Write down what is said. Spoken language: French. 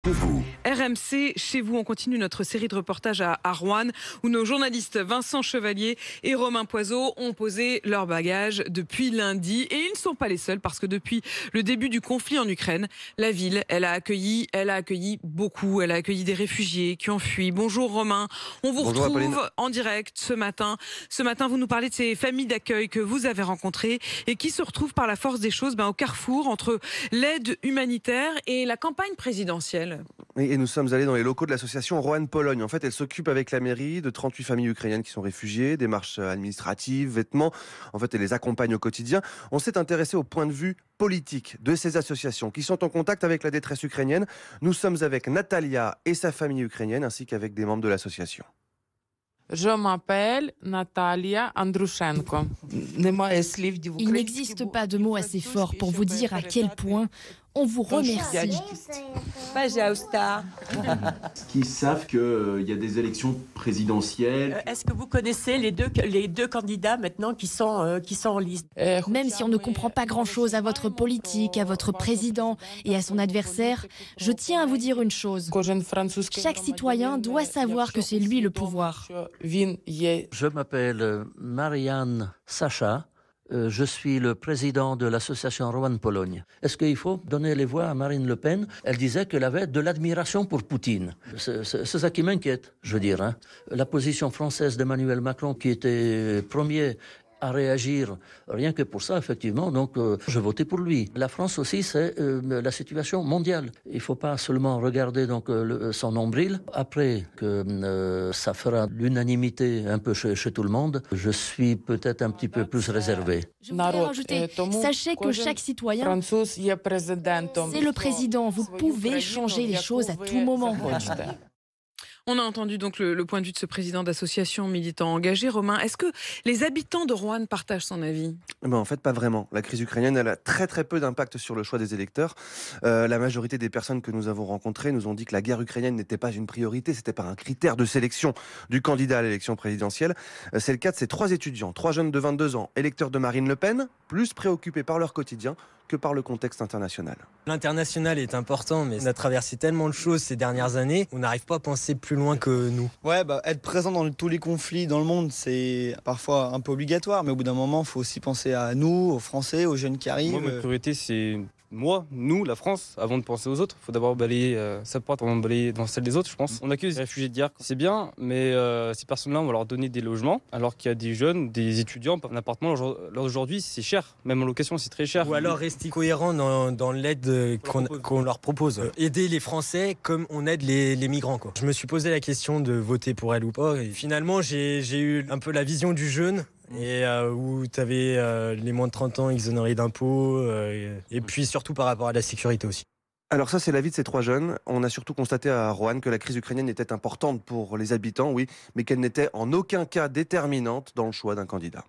Vous. RMC, chez vous, on continue notre série de reportages à Roanne où nos journalistes Vincent Chevalier et Romain Poiseau ont posé leurs bagages depuis lundi. Et ils ne sont pas les seuls parce que depuis le début du conflit en Ukraine, la ville, elle a accueilli beaucoup. Elle a accueilli des réfugiés qui ont fui. Bonjour Romain, on vous Bonjour, retrouve Apolline. en direct ce matin. Ce matin, vous nous parlez de ces familles d'accueil que vous avez rencontrées et qui se retrouvent par la force des choses au carrefour entre l'aide humanitaire et la campagne présidentielle. Et nous sommes allés dans les locaux de l'association Roanne-Pologne. En fait, elle s'occupe avec la mairie de 38 familles ukrainiennes qui sont réfugiées, démarches administratives, vêtements. En fait, elle les accompagne au quotidien. On s'est intéressé au point de vue politique de ces associations qui sont en contact avec la détresse ukrainienne. Nous sommes avec Natalia et sa famille ukrainienne ainsi qu'avec des membres de l'association. Je m'appelle Natalia Andrushenko. Il n'existe pas de mots assez forts pour vous dire à quel point on vous remercie. Qui savent qu'il y a des élections présidentielles. Est-ce que vous connaissez les deux candidats maintenant qui sont en liste? Même si on ne comprend pas grand-chose à votre politique, à votre président et à son adversaire, je tiens à vous dire une chose. Chaque citoyen doit savoir que c'est lui le pouvoir. Je m'appelle Marianne Sacha. Je suis le président de l'association Roanne-Pologne. Est-ce qu'il faut donner les voix à Marine Le Pen? Elle disait qu'elle avait de l'admiration pour Poutine. C'est ça qui m'inquiète, je veux dire. La position française d'Emmanuel Macron qui était premier à réagir, rien que pour ça, effectivement, donc je votais pour lui. La France aussi, c'est la situation mondiale. Il ne faut pas seulement regarder son nombril. Après que ça fera l'unanimité un peu chez tout le monde, je suis peut-être un petit peu plus réservé. Je voudrais rajouter, sachez que chaque citoyen, c'est le président. Vous pouvez changer les choses à tout moment. On a entendu donc le point de vue de ce président d'association militant engagé. Romain, est-ce que les habitants de Roanne partagent son avis? En fait, pas vraiment. La crise ukrainienne, elle a très peu d'impact sur le choix des électeurs. La majorité des personnes que nous avons rencontrées nous ont dit que la guerre ukrainienne n'était pas une priorité, c'était pas un critère de sélection du candidat à l'élection présidentielle. C'est le cas de ces 3 étudiants, 3 jeunes de 22 ans, électeurs de Marine Le Pen, plus préoccupés par leur quotidien que par le contexte international. L'international est important, mais on a traversé tellement de choses ces dernières années, on n'arrive pas à penser plus loin que nous. Ouais, être présent dans tous les conflits dans le monde, c'est parfois un peu obligatoire, mais au bout d'un moment, il faut aussi penser à nous, aux Français, aux jeunes qui arrivent. Moi, ma priorité, c'est nous, la France, avant de penser aux autres. Il faut d'abord balayer sa porte avant de balayer dans celle des autres, je pense. On accueille des réfugiés d'hier, c'est bien, mais ces personnes-là, on va leur donner des logements, alors qu'il y a des jeunes, des étudiants, un appartement, aujourd'hui, c'est cher. Même en location, c'est très cher. Ou alors rester cohérent dans l'aide qu'on leur propose. Aider les Français comme on aide les migrants, quoi. Je me suis posé la question de voter pour elle ou pas. Et finalement, j'ai eu un peu la vision du jeune. Et où tu avais les moins de 30 ans exonérés d'impôts, et puis surtout par rapport à la sécurité aussi. Alors ça, c'est l'avis de ces 3 jeunes. On a surtout constaté à Roanne que la crise ukrainienne était importante pour les habitants, oui, mais qu'elle n'était en aucun cas déterminante dans le choix d'un candidat.